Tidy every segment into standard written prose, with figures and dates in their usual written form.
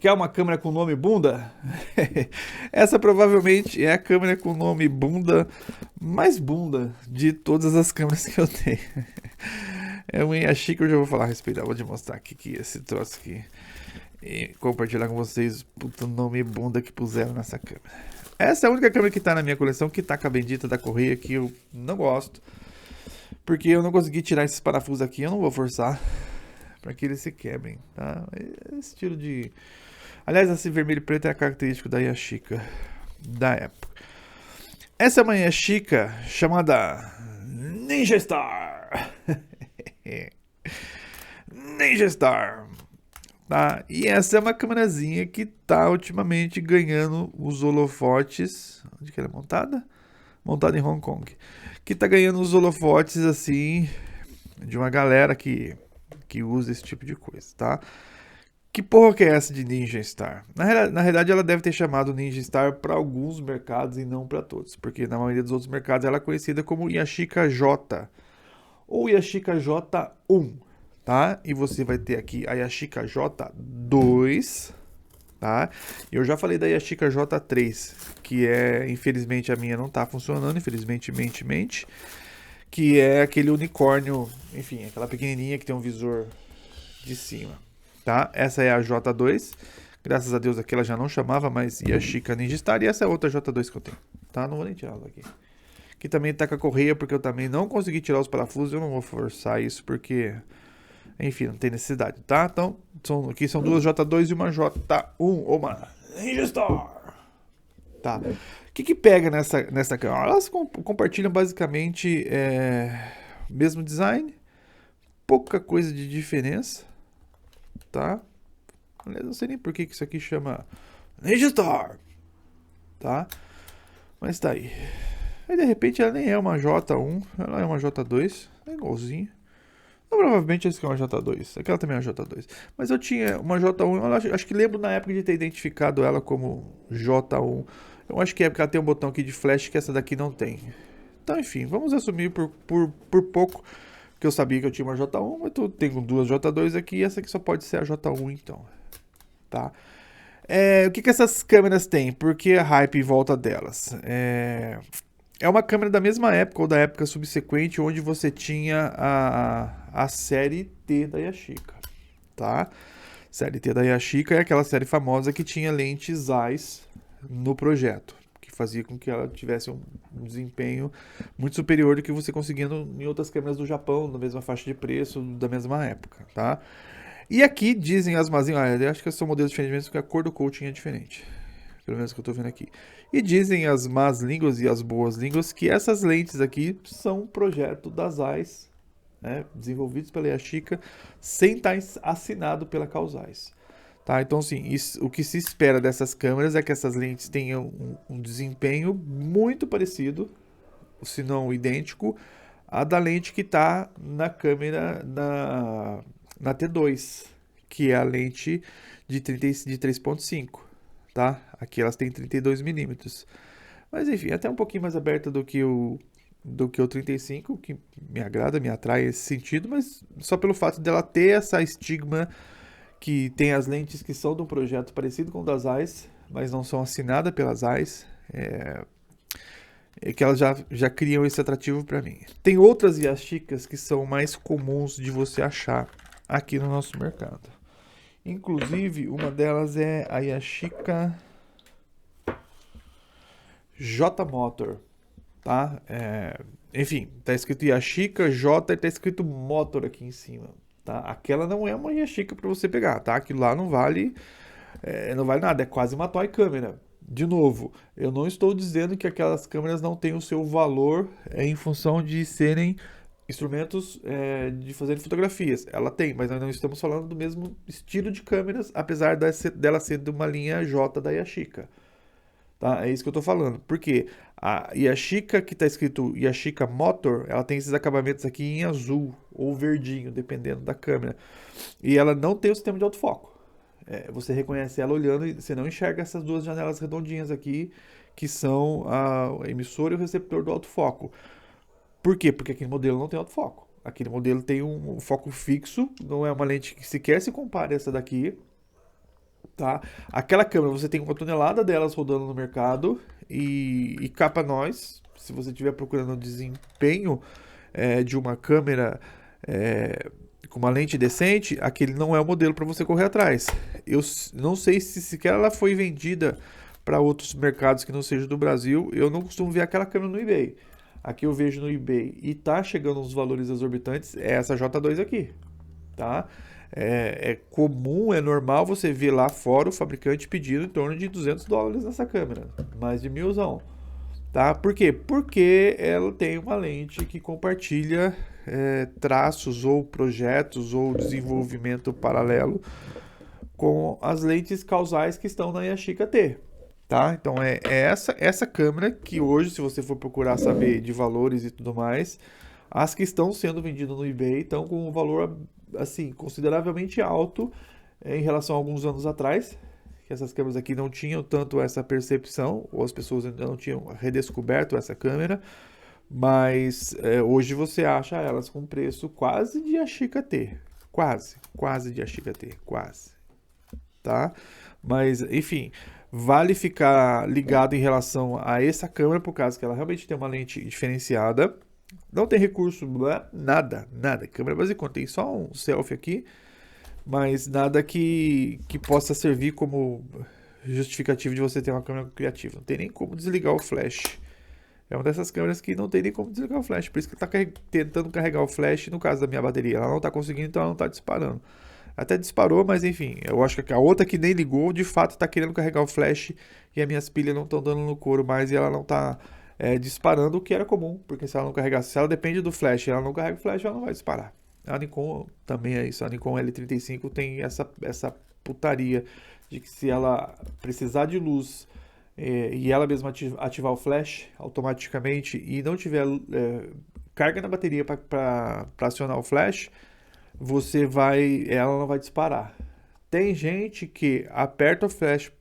Quer uma câmera com nome bunda? Essa provavelmente é a câmera com nome bunda mais bunda de todas as câmeras que eu tenho. É um Yashica, eu já vou falar a respeito. Vou te mostrar aqui que esse troço aqui. E compartilhar com vocês o puta nome bunda que puseram nessa câmera. Essa é a única câmera que tá na minha coleção que tá com a bendita da correia que eu não gosto. Porque eu não consegui tirar esses parafusos aqui, eu não vou forçar para que eles se quebrem, tá? É estilo de... Aliás, esse vermelho e preto é característico da Yashica da época. Essa é uma Yashica chamada Ninja Star. Ninja Star. Tá? E essa é uma câmerazinha que tá ultimamente ganhando os holofotes. Onde que ela é montada? Montada em Hong Kong. Que tá ganhando os holofotes assim de uma galera que usa esse tipo de coisa, tá? Que porra que é essa de Ninja Star? Na realidade, ela deve ter chamado Ninja Star para alguns mercados e não para todos, porque na maioria dos outros mercados ela é conhecida como Yashica J ou Yashica J1, tá? E você vai ter aqui a Yashica J2, tá? E eu já falei da Yashica J3, que é, infelizmente a minha não tá funcionando, infelizmente, que é aquele unicórnio, enfim, aquela pequenininha que tem um visor de cima, tá? Essa é a J2, graças a Deus aqui ela já não chamava mais Yashica Ninja Star, e essa é outra J2 que eu tenho, tá? Não vou nem tirar ela daqui. Que também tá com a correia, porque eu também não consegui tirar os parafusos, eu não vou forçar isso, porque, enfim, não tem necessidade, tá? Então, aqui são duas J2 e uma J1, uma Ninja Star, tá? O que pega nessa câmera? Elas compartilham basicamente mesmo design, pouca coisa de diferença, tá? Aliás, não sei nem por que isso aqui chama Ninja Star, tá? Mas tá aí. Aí de repente ela nem é uma J1, ela é uma J2, é igualzinho. Então, provavelmente esse aqui é uma J2, aquela também é uma J2. Mas eu tinha uma J1, acho que lembro na época de ter identificado ela como J1. Eu acho que é porque ela tem um botão aqui de flash que essa daqui não tem. Então, enfim, vamos assumir por pouco que eu sabia que eu tinha uma J1, mas eu tenho duas J2 aqui e essa aqui só pode ser a J1 então, tá? O que essas câmeras têm? Por que a hype em volta delas? É uma câmera da mesma época ou da época subsequente, onde você tinha a série T da Yashica, tá? Série T da Yashica é aquela série famosa que tinha lentes ZEISS no projeto, que fazia com que ela tivesse um desempenho muito superior do que você conseguia em outras câmeras do Japão, na mesma faixa de preço, da mesma época, tá? E aqui dizem as mazinhas, eu acho que são modelos diferentes, porque a cor do coating é diferente. Pelo menos que eu tô vendo aqui. E dizem as más línguas e as boas línguas que essas lentes aqui são um projeto da Zeiss, né, desenvolvidos pela Yashica, sem estar assinado pela Causais. Tá? Então, assim, o que se espera dessas câmeras é que essas lentes tenham um desempenho muito parecido, se não idêntico, à da lente que está na câmera na T2, que é a lente de 3.5, tá? Aqui elas têm 32 milímetros. Mas enfim, até um pouquinho mais aberta do que o 35, que me agrada, me atrai nesse sentido, mas só pelo fato dela ter essa estigma que tem as lentes que são de um projeto parecido com o das Zeiss, mas não são assinadas pelas Zeiss, que elas já criam esse atrativo para mim. Tem outras Yashicas que são mais comuns de você achar aqui no nosso mercado. Inclusive, uma delas é a Yashica J Motor, tá? Enfim, tá escrito Yashica J e tá escrito Motor aqui em cima, tá? Aquela não é uma Yashica para você pegar, tá? Aquilo lá não vale nada, é quase uma toy câmera. De novo, eu não estou dizendo que aquelas câmeras não têm o seu valor em função de serem instrumentos de fazer fotografias. Ela tem, mas nós não estamos falando do mesmo estilo de câmeras, apesar dela ser de uma linha J da Yashica. Tá? É isso que eu estou falando. Porque a Yashica, que está escrito Yashica Motor, ela tem esses acabamentos aqui em azul ou verdinho, dependendo da câmera. E ela não tem o sistema de autofoco. Você reconhece ela olhando e você não enxerga essas duas janelas redondinhas aqui, que são a emissora e o receptor do autofoco. Por quê? Porque aquele modelo não tem autofoco. Aquele modelo tem um foco fixo, não é uma lente que sequer se compara a essa daqui. tá? Aquela câmera, você tem 1 tonelada delas rodando no mercado e cá pra nós, se você estiver procurando o desempenho de uma câmera com uma lente decente, aquele não é o modelo para você correr atrás. Eu não sei se sequer ela foi vendida para outros mercados que não sejam do Brasil. Eu não costumo ver aquela câmera no eBay. Aqui eu vejo no eBay e tá chegando uns valores exorbitantes, é essa J2 aqui, tá? É comum, é normal você ver lá fora o fabricante pedindo em torno de $200 nessa câmera, mais de 1.000, tá? Por quê? Porque ela tem uma lente que compartilha traços ou projetos ou desenvolvimento paralelo com as lentes causais que estão na Yashica T. Tá? Então é essa câmera que hoje, se você for procurar saber de valores e tudo mais, as que estão sendo vendidas no eBay estão com um valor assim consideravelmente alto em relação a alguns anos atrás, que essas câmeras aqui não tinham tanto essa percepção, ou as pessoas ainda não tinham redescoberto essa câmera, mas hoje você acha elas com preço quase de Yashica T, quase de Yashica T, quase, tá? Mas enfim, vale ficar ligado em relação a essa câmera, por causa que ela realmente tem uma lente diferenciada. Não tem recurso, nada. Câmera básica, tem só um selfie aqui, mas nada que possa servir como justificativo de você ter uma câmera criativa. Não tem nem como desligar o flash. É uma dessas câmeras que não tem nem como desligar o flash. Por isso que está tentando carregar o flash no caso da minha bateria. Ela não está conseguindo, então ela não está disparando. Até disparou, mas enfim, eu acho que a outra que nem ligou, de fato está querendo carregar o flash e as minhas pilhas não estão dando no couro mais e ela não está disparando, o que era comum, porque se ela não carregasse, se ela depende do flash e ela não carrega o flash, ela não vai disparar. A Nikon também é isso, a Nikon L35 tem essa putaria de que se ela precisar de luz e ela mesma ativar o flash automaticamente e não tiver carga na bateria para acionar o flash, ela não vai disparar. Tem gente que aperta o flash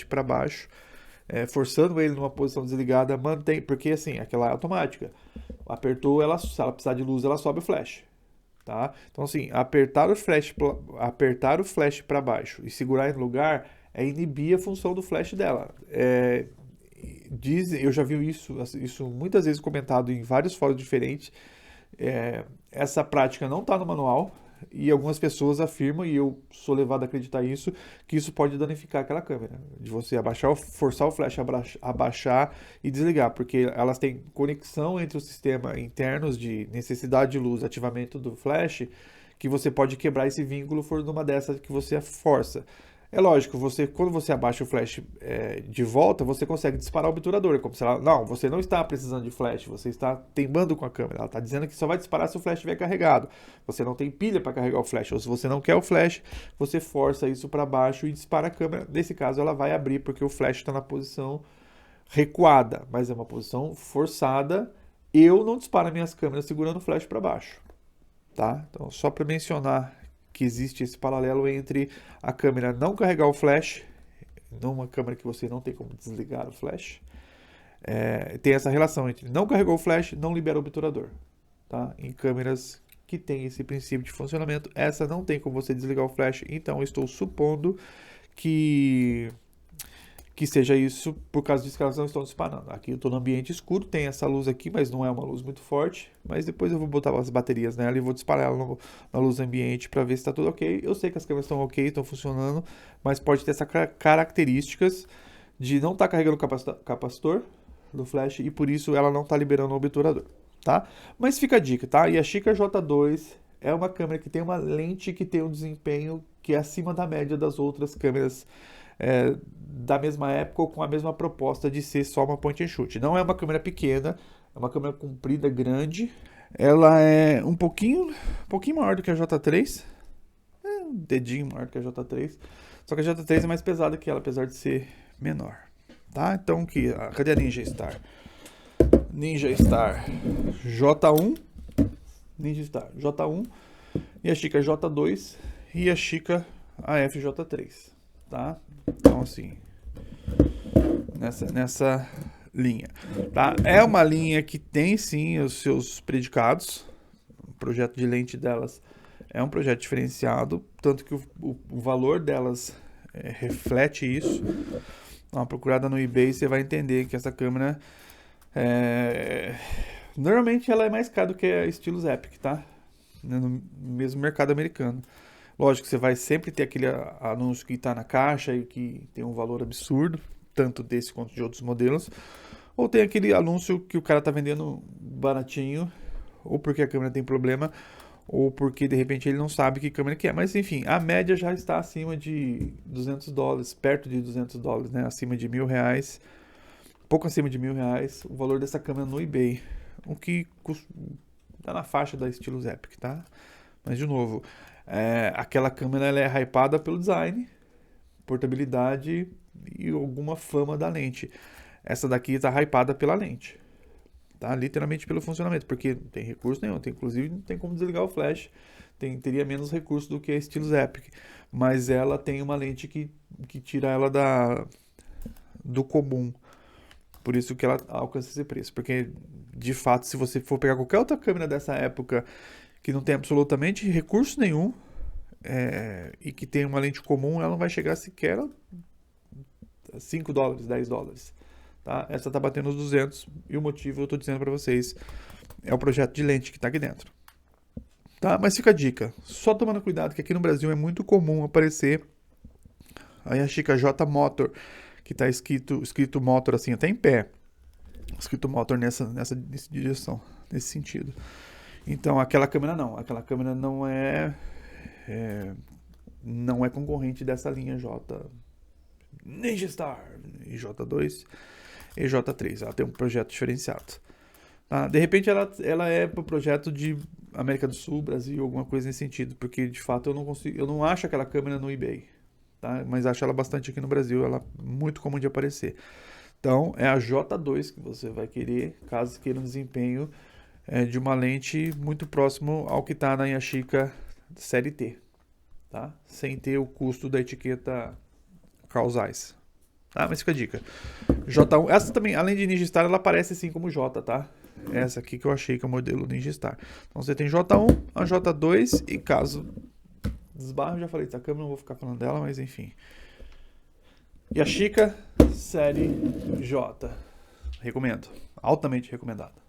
para baixo, forçando ele numa posição desligada, mantém, porque assim, aquela é automática. Apertou, se ela precisar de luz, ela sobe o flash, tá? Então assim, apertar o flash para baixo e segurar em lugar é inibir a função do flash dela. Eu já vi isso muitas vezes comentado em vários fóruns diferentes. Essa prática não está no manual e algumas pessoas afirmam, e eu sou levado a acreditar isso, que isso pode danificar aquela câmera, de você forçar o flash a abaixar e desligar, porque elas têm conexão entre o sistema internos de necessidade de luz, ativamento do flash, que você pode quebrar esse vínculo for numa dessas que você força. É lógico, quando você abaixa o flash de volta, você consegue disparar o obturador. É como se ela, não, você não está precisando de flash, você está teimando com a câmera. Ela está dizendo que só vai disparar se o flash estiver carregado. Você não tem pilha para carregar o flash. Ou se você não quer o flash, você força isso para baixo e dispara a câmera. Nesse caso, ela vai abrir porque o flash está na posição recuada, mas é uma posição forçada. Eu não disparo minhas câmeras segurando o flash para baixo, tá? Então, só para mencionar que existe esse paralelo entre a câmera não carregar o flash, numa câmera que você não tem como desligar o flash, tem essa relação entre não carregou o flash, não libera o obturador, tá? Em câmeras que tem esse princípio de funcionamento, essa não tem como você desligar o flash, então eu estou supondo que seja isso por causa disso que elas não estão disparando. Aqui eu estou no ambiente escuro, tem essa luz aqui, mas não é uma luz muito forte. Mas depois eu vou botar as baterias nela e vou disparar ela na luz ambiente para ver se está tudo ok. Eu sei que as câmeras estão ok, estão funcionando, mas pode ter essas características de não estar carregando o capacitor do flash e por isso ela não está liberando o obturador, tá? Mas fica a dica, tá? E a Yashica J2 é uma câmera que tem uma lente que tem um desempenho que é acima da média das outras câmeras da mesma época ou com a mesma proposta de ser só uma point and shoot. Não é uma câmera pequena, é uma câmera comprida, grande. Ela é um pouquinho maior do que a J3, um dedinho maior do que a J3, só que a J3 é mais pesada que ela, apesar de ser menor, tá? Então, cadê a Ninja Star? Ninja Star J1, Ninja Star J1, e a Yashica J2 e a Yashica AF-J3, tá? Então, assim, nessa linha, tá? É uma linha que tem, sim, os seus predicados. O projeto de lente delas É um projeto diferenciado, tanto que o valor delas reflete isso. Dá uma procurada no eBay, você vai entender que essa câmera normalmente ela é mais cara do que a Stylus Epic, tá? No mesmo mercado americano. Lógico que você vai sempre ter aquele anúncio que está na caixa e que tem um valor absurdo, tanto desse quanto de outros modelos. Ou tem aquele anúncio que o cara tá vendendo baratinho, ou porque a câmera tem problema, ou porque de repente ele não sabe que câmera que é. Mas enfim, a média já está acima de $200, perto de $200, né? Acima de R$1.000, pouco acima de R$1.000, o valor dessa câmera no eBay. O que tá na faixa da Stylus Epic, tá? Mas de novo, aquela câmera ela é hypada pelo design, portabilidade e alguma fama da lente. Essa daqui está hypada pela lente, tá? Literalmente pelo funcionamento, porque não tem recurso nenhum, inclusive não tem como desligar o flash, teria menos recurso do que a Stylus Epic, mas ela tem uma lente que tira ela do comum, por isso que ela alcança esse preço, porque de fato se você for pegar qualquer outra câmera dessa época que não tem absolutamente recurso nenhum e que tem uma lente comum, ela não vai chegar sequer a $5, $10. Tá? Essa tá batendo os 200 e o motivo eu tô dizendo para vocês é o projeto de lente que tá aqui dentro. Tá? Mas fica a dica, só tomando cuidado que aqui no Brasil é muito comum aparecer a Yashica J Motor, que tá escrito Motor assim, até em pé. Escrito Motor nessa direção, nesse sentido. Então aquela câmera não é concorrente dessa linha J Ninja Star e J2 e J3. Ela tem um projeto diferenciado. Tá? De repente ela é para o projeto de América do Sul, Brasil, alguma coisa nesse sentido, porque de fato eu não acho aquela câmera no eBay, tá? Mas acho ela bastante aqui no Brasil, ela é muito comum de aparecer. Então é a J2 que você vai querer, caso queira um desempenho de uma lente muito próximo ao que está na Yashica série T, tá? Sem ter o custo da etiqueta Carl Zeiss. Tá? Mas fica a dica. J1, essa também, além de Ninja Star, ela aparece assim como J, tá? Essa aqui que eu achei que é o modelo Ninja Star. Então você tem J1, a J2 e caso desbarre, eu já falei dessa câmera, não vou ficar falando dela, mas enfim. Yashica série J. Recomendo. Altamente recomendado.